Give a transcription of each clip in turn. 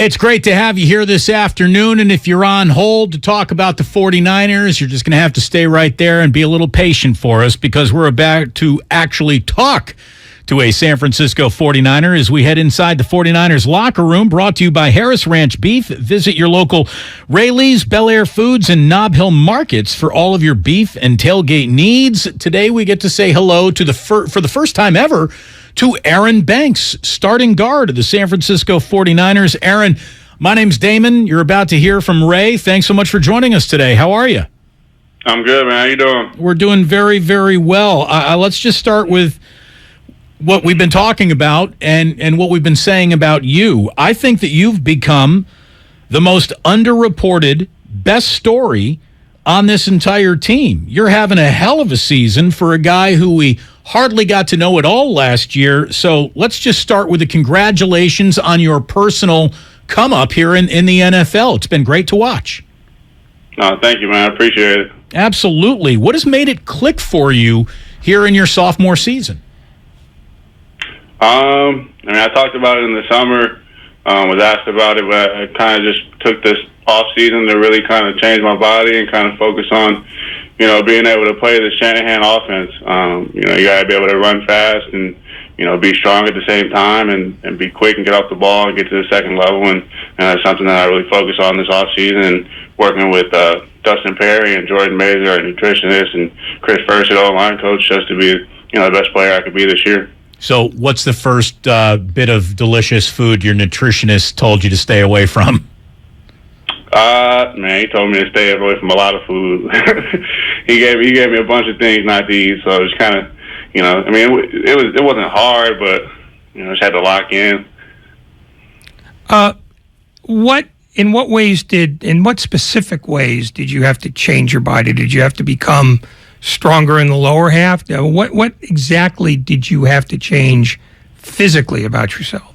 It's great to have you here this afternoon, and if you're on hold to talk about the 49ers, you're just going to have to stay right there and be a little patient for us because we're about to actually talk to a San Francisco 49er as we head inside the 49ers locker room, brought to you by Harris Ranch Beef. Visit your local Rayleigh's, Bel Air Foods, and Nob Hill Markets for all of your beef and tailgate needs. Today we get to say hello to for the first time ever to Aaron Banks, starting guard of the San Francisco 49ers. Aaron, my name's Damon. You're about to hear from Ray. Thanks so much for joining us today. How are you? I'm good, man. How you doing? We're doing very, very well. Let's just start with what we've been talking about and what we've been saying about you. I think that you've become the most underreported, best story on this entire team. You're having a hell of a season for a guy who we hardly got to know at all last year. So let's just start with the congratulations on your personal come up here in the NFL. It's been great to watch. Thank you, man. I appreciate it. Absolutely. What has made it click for you here in your sophomore season? I talked about it in the summer, was asked about it, but I kind of just took this off season to really kind of change my body and kind of focus on, being able to play the Shanahan offense. You got to be able to run fast and, be strong at the same time and be quick and get off the ball and get to the second level. And that's something that I really focus on this off season, and working with Dustin Perry and Jordan Mazer, our nutritionist, and Chris Furst, O-line coach, just to be, the best player I could be this year. So what's the first bit of delicious food your nutritionist told you to stay away from? Man, he told me to stay away from a lot of food. he gave me a bunch of things not to eat, so it was kind of, it wasn't hard, but just had to lock in. In what specific ways did you have to change your body? Did you have to become stronger in the lower half? What exactly did you have to change physically about yourself?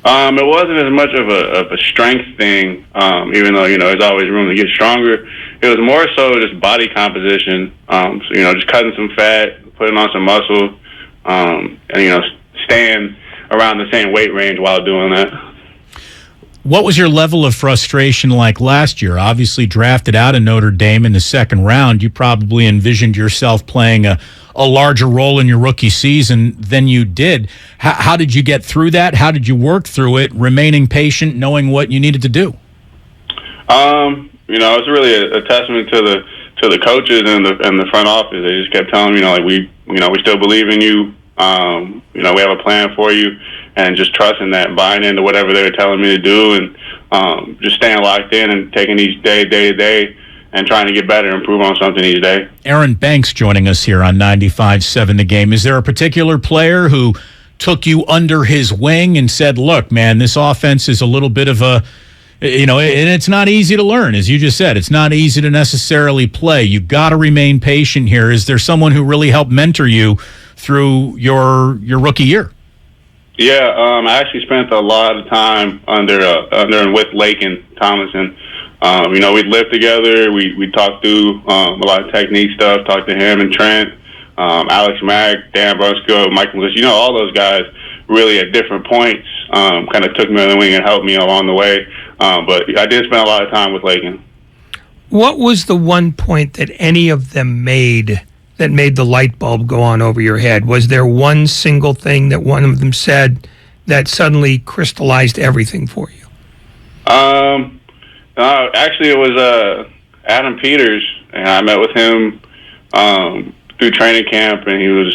It wasn't as much of a strength thing, even though, there's always room to get stronger. It was more so just body composition, just cutting some fat, putting on some muscle, and, staying around the same weight range while doing that. What was your level of frustration like last year? Obviously drafted out of Notre Dame in the second round, you probably envisioned yourself playing a larger role in your rookie season than you did. How did you get through that? How did you work through it, remaining patient, knowing what you needed to do? It's really a testament to the coaches and the front office. They just kept telling me, we still believe in you. We have a plan for you, and just trusting that, buying into whatever they were telling me to do, and just staying locked in and taking each day to day and trying to get better and improve on something each day. Aaron Banks joining us here on 95.7 The Game. Is there a particular player who took you under his wing and said, look, man, this offense is a little bit of a, and it's not easy to learn, as you just said. It's not easy to necessarily play. You've got to remain patient here. Is there someone who really helped mentor you through your rookie year? Yeah, I actually spent a lot of time under and with Laken Tomlinson. We'd lived together. We talked through a lot of technique stuff, talked to him and Trent, Alex Mack, Dan Brunskill, Mike Melissa. All those guys really at different points kind of took me on the wing and helped me along the way. But I did spend a lot of time with Laken. What was the one point that any of them made that made the light bulb go on over your head? Was there one single thing that one of them said that suddenly crystallized everything for you? Actually, it was Adam Peters, and I met with him through training camp, and he was,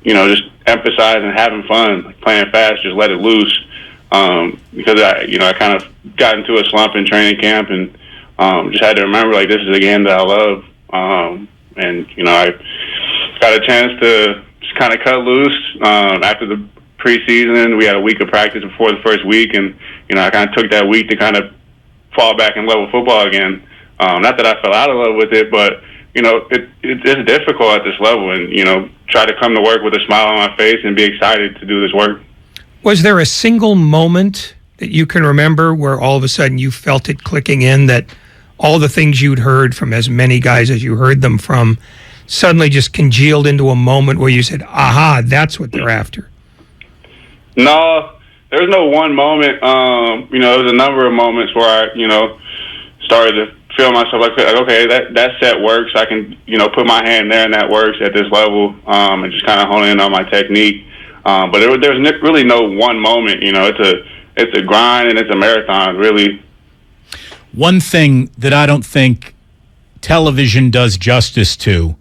just emphasizing having fun, like playing fast, just let it loose. Because I kind of got into a slump in training camp, and just had to remember, like, this is a game that I love. And, I got a chance to just kind of cut loose. After the preseason, we had a week of practice before the first week, and, I kind of took that week to kind of fall back in love with football again. Not that I fell out of love with it, but, it's difficult at this level, and, try to come to work with a smile on my face and be excited to do this work. Was there a single moment that you can remember where all of a sudden you felt it clicking in, that all the things you'd heard from as many guys as you heard them from suddenly just congealed into a moment where you said, aha, that's what they're after? No, There's no one moment. There's a number of moments where I, started to feel myself like okay, that set works. I can, put my hand there and that works at this level, and just kind of hone in on my technique. But there's really no one moment. It's a grind and it's a marathon, really. One thing that I don't think television does justice to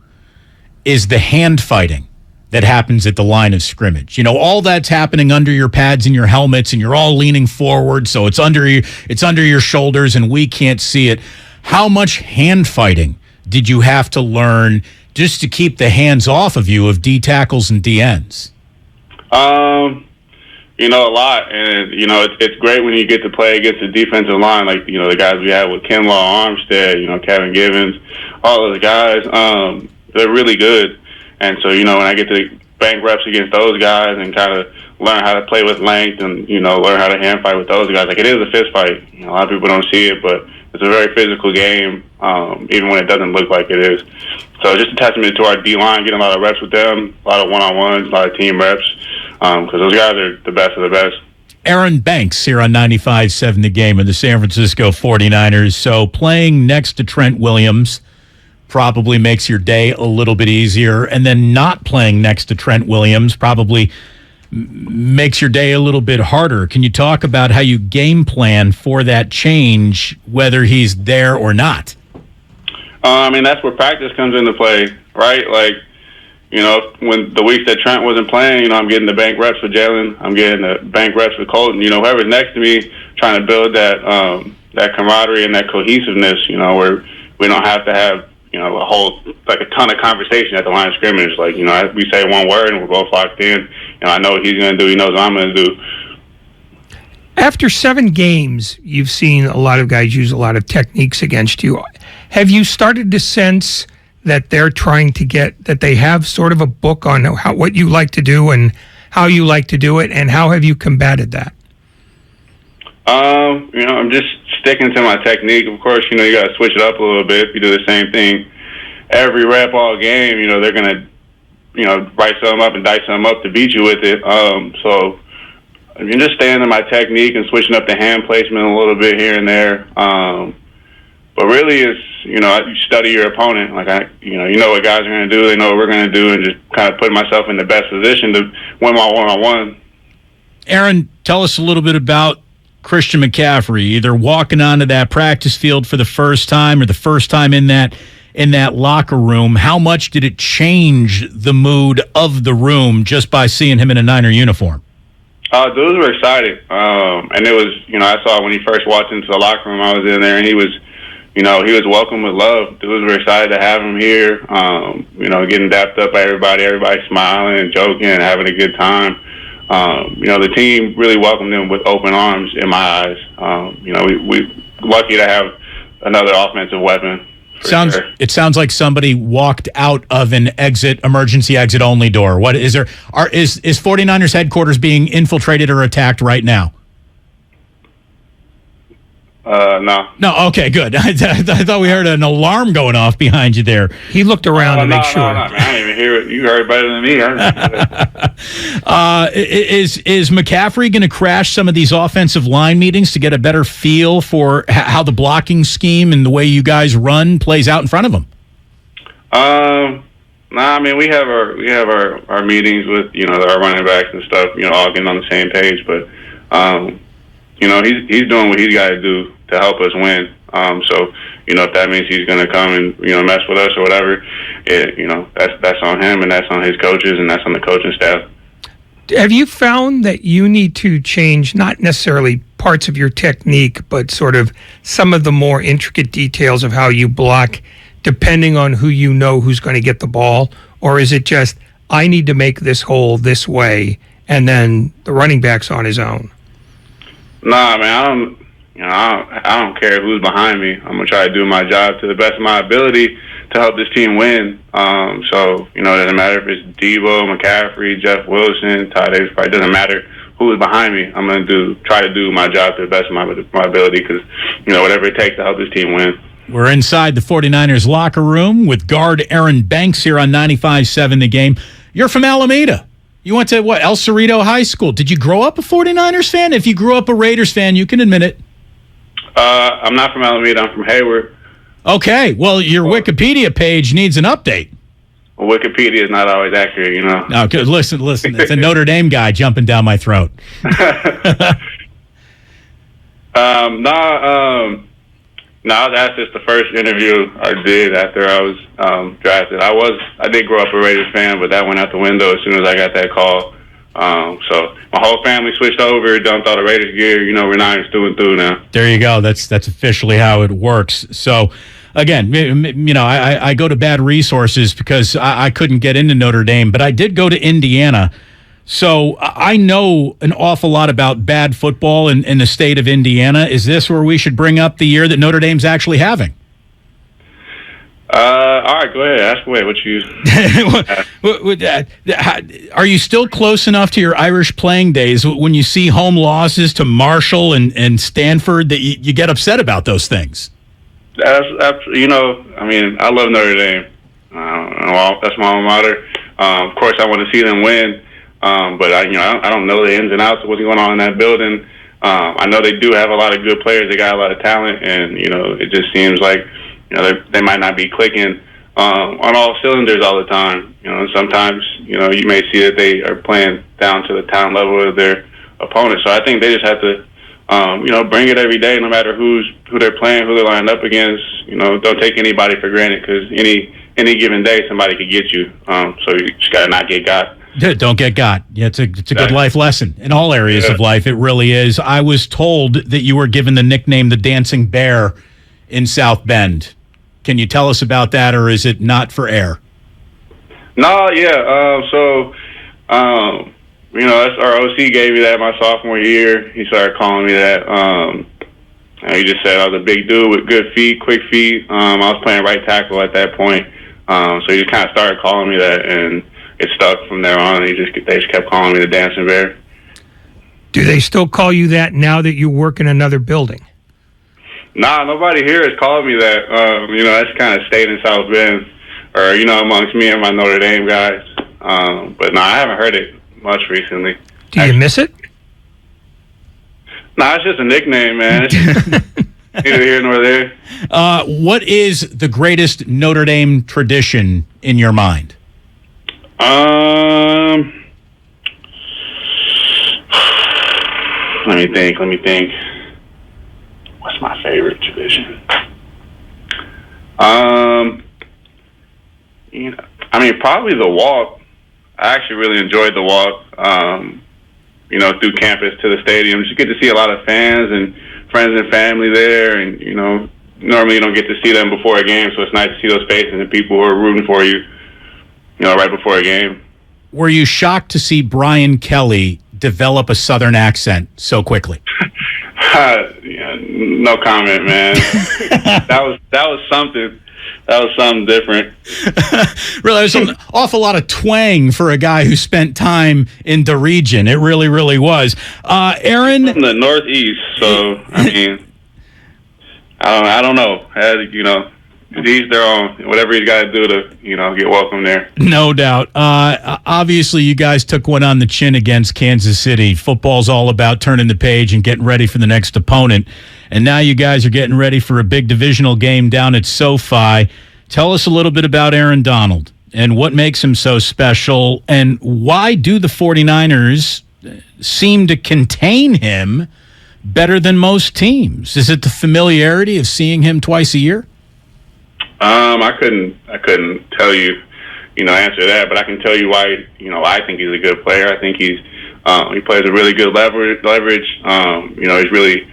is the hand fighting that happens at the line of scrimmage. All that's happening under your pads and your helmets, and you're all leaning forward, so it's under your shoulders, and we can't see it. How much hand fighting did you have to learn just to keep the hands off of you of D tackles and D ends? A lot, and it's great when you get to play against the defensive line, like the guys we have with Kinlaw, Armstead, Kevin Givens, all those guys. They're really good. And so, when I get to bank reps against those guys and kind of learn how to play with length and, learn how to hand fight with those guys, like it is a fist fight. A lot of people don't see it, but it's a very physical game, even when it doesn't look like it is. So just a testament to our D-line, getting a lot of reps with them, a lot of one-on-ones, a lot of team reps, because those guys are the best of the best. Aaron Banks here on 95.7 The Game of the San Francisco 49ers. So playing next to Trent Williams probably makes your day a little bit easier, and then not playing next to Trent Williams probably makes your day a little bit harder. Can you talk about how you game plan for that change, whether he's there or not? That's where practice comes into play, right? Like, when the weeks that Trent wasn't playing, I'm getting the bank reps with Jalen, I'm getting the bank reps with Colton, whoever's next to me, trying to build that camaraderie and that cohesiveness, where we don't have to have a ton of conversation at the line of scrimmage. Like, we say one word and we're both locked in. I know what he's going to do. He knows what I'm going to do. After 7 games, you've seen a lot of guys use a lot of techniques against you. Have you started to sense that they're trying to that they have sort of a book on what you like to do and how you like to do it, and how have you combated that? I'm just sticking to my technique. Of course, you got to switch it up a little bit. If you do the same thing every rep all game, they're going to, write something up and dice something up to beat you with it. So I'm just staying in my technique and switching up the hand placement a little bit here and there. But really it's, you study your opponent. Like, you know what guys are going to do. They know what we're going to do, and just kind of put myself in the best position to win my one-on-one. Aaron, tell us a little bit about Christian McCaffrey, either walking onto that practice field for the first time or the first time in that locker room. How much did it change the mood of the room just by seeing him in a Niner uniform? Dudes were excited. And it was, I saw when he first walked into the locker room, I was in there, and he was welcomed with love. Dudes were excited to have him here, getting dapped up by everybody smiling and joking and having a good time. The team really welcomed him with open arms in my eyes. We lucky to have another offensive weapon. It sounds like somebody walked out of an emergency exit only door. What is there? Is 49ers headquarters being infiltrated or attacked right now? No. No, okay, good. I thought we heard an alarm going off behind you there. He looked around to make sure. No, man, I didn't even hear it. You heard it better than me. Is McCaffrey going to crash some of these offensive line meetings to get a better feel for how the blocking scheme and the way you guys run plays out in front of him? We have our meetings with our running backs and stuff. All getting on the same page, but he's doing what he's got to do to help us win. So if that means he's going to come and mess with us or whatever, that's on him, and that's on his coaches, and that's on the coaching staff. Have you found that you need to change not necessarily parts of your technique, but sort of some of the more intricate details of how you block, depending on who's going to get the ball? Or is it just, I need to make this hole this way, and then the running back's on his own? Nah, man, I don't care who's behind me. I'm gonna try to do my job to the best of my ability to help this team win. So it doesn't matter if it's Debo, McCaffrey, Jeff Wilson, Ty Davis. It doesn't matter who is behind me. I'm gonna try to do my job to the best of my ability, because whatever it takes to help this team win. We're inside the 49ers locker room with guard Aaron Banks here on 95.7 The Game. You're from Alameda. You went to, what, El Cerrito High School. Did you grow up a 49ers fan? If you grew up a Raiders fan, you can admit it. I'm not from Alameda. I'm from Hayward. Okay. Well, your Wikipedia page needs an update. Well, Wikipedia is not always accurate, you know. No, listen. It's a Notre Dame guy jumping down my throat. No, that's just the first interview I did after I was drafted. I did grow up a Raiders fan, but that went out the window as soon as I got that call. So my whole family switched over, dumped all the Raiders gear. You know, we're Niners through and through now. There you go. That's officially how it works. So, again, you know, I go to bad resources because I couldn't get into Notre Dame, but I did go to Indiana. So I know an awful lot about bad football in the state of Indiana. Is this where we should bring up the year that Notre Dame's actually having? All right, go ahead. Ask away. What you? Are you still close enough to your Irish playing days when you see home losses to Marshall and Stanford that you get upset about those things? You know, I mean, I love Notre Dame. That's my alma mater. Of course, I want to see them win. But I don't know the ins and outs of what's going on in that building. I know they do have a lot of good players. They got a lot of talent, and you know, it just seems like they might not be clicking on all cylinders all the time. You know, sometimes you may see that they are playing down to the talent level of their opponent. So I think they just have to bring it every day, no matter who they're playing, who they're lined up against. You know, don't take anybody for granted because any given day somebody could get you. So you just got to not get got. Don't get got. Yeah, it's a good life lesson in all areas of life. It really is. I was told that you were given the nickname the Dancing Bear in South Bend. Can you tell us about that, or is it not for air? No, yeah. That's our OC gave me that my sophomore year. He started calling me that. He just said I was a big dude with good feet, quick feet. I was playing right tackle at that point. So he just kind of started calling me that, and it stuck from there on. They just kept calling me the Dancing Bear. Do they still call you that now that you work in another building? Nah, nobody here has called me that. That's kind of stayed in South Bend, or amongst me and my Notre Dame guys. But no, I haven't heard it much recently. Do you miss it? Nah, it's just a nickname, man. It's neither here nor there. What is the greatest Notre Dame tradition in your mind? Let me think. What's my favorite tradition? Probably the walk. I actually really enjoyed the walk. Through campus to the stadium. Just get to see a lot of fans and friends and family there, and normally you don't get to see them before a game, so it's nice to see those faces and people who are rooting for you. Right before a game. Were you shocked to see Brian Kelly develop a Southern accent so quickly? No comment, man. That was something. That was something different. Really, there's an awful lot of twang for a guy who spent time in the region. It really, really was. Aaron, from the Northeast, so I don't know. He's their own. Whatever he's got to do to, get welcome there. No doubt. Obviously, you guys took one on the chin against Kansas City. Football's all about turning the page and getting ready for the next opponent. And now you guys are getting ready for a big divisional game down at SoFi. Tell us a little bit about Aaron Donald and what makes him so special, and why do the 49ers seem to contain him better than most teams? Is it the familiarity of seeing him twice a year? I couldn't tell you, answer that, but I can tell you why, I think he's a good player. I think he plays a really good leverage. He's really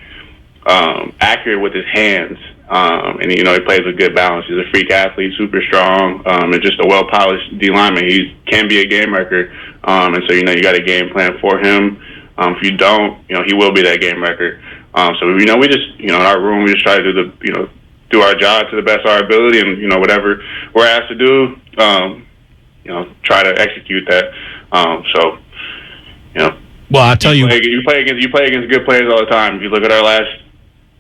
accurate with his hands, and he plays with good balance. He's a freak athlete, super strong, and just a well-polished D lineman. He can be a game wrecker, and so you got a game plan for him. If you don't, he will be that game wrecker. So we just in our room we just try to do do our job to the best of our ability, and whatever we're asked to do, try to execute that. Well, I'll tell you, you play against good players all the time. If you look at our last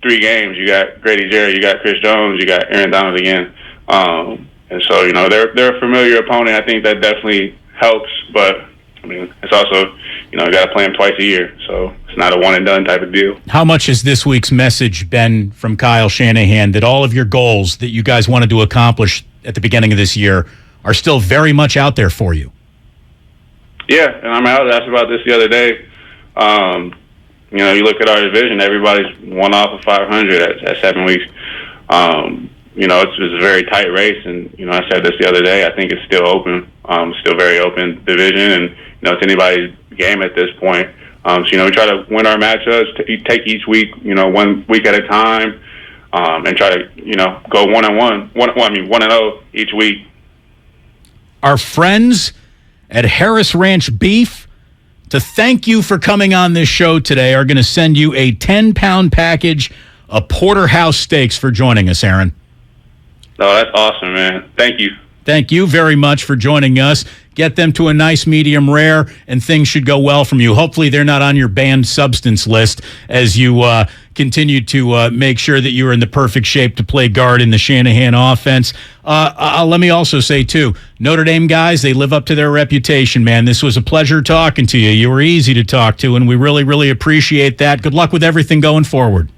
3 games, you got Grady Jarrett, you got Chris Jones, you got Aaron Donald again, and so they're a familiar opponent. I think that definitely helps, but I mean, it's also, you got to play them twice a year, so it's not a one and done type of deal. How much has this week's message been from Kyle Shanahan that all of your goals that you guys wanted to accomplish at the beginning of this year are still very much out there for you? Yeah, and I was asked about this the other day. You look at our division, everybody's one off of 500 at 7 weeks. It's a very tight race, and, I said this the other day, I think it's still open, still very open division, and, it's anybody's game at this point. We try to win our matchups, take each week, 1 week at a time, and try to, go 1-0 each week. Our friends at Harris Ranch Beef, to thank you for coming on this show today, are going to send you a 10-pound package of porterhouse steaks for joining us, Aaron. Oh, that's awesome, man. Thank you. Thank you very much for joining us. Get them to a nice medium rare, and things should go well from you. Hopefully they're not on your banned substance list as you continue to make sure that you're in the perfect shape to play guard in the Shanahan offense. Let me also say, too, Notre Dame guys, they live up to their reputation, man. This was a pleasure talking to you. You were easy to talk to, and we really, really appreciate that. Good luck with everything going forward.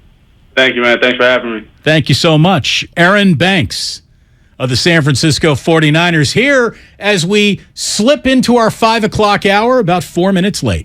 Thank you, man. Thanks for having me. Thank you so much. Aaron Banks of the San Francisco 49ers here as we slip into our 5 o'clock hour, about 4 minutes late.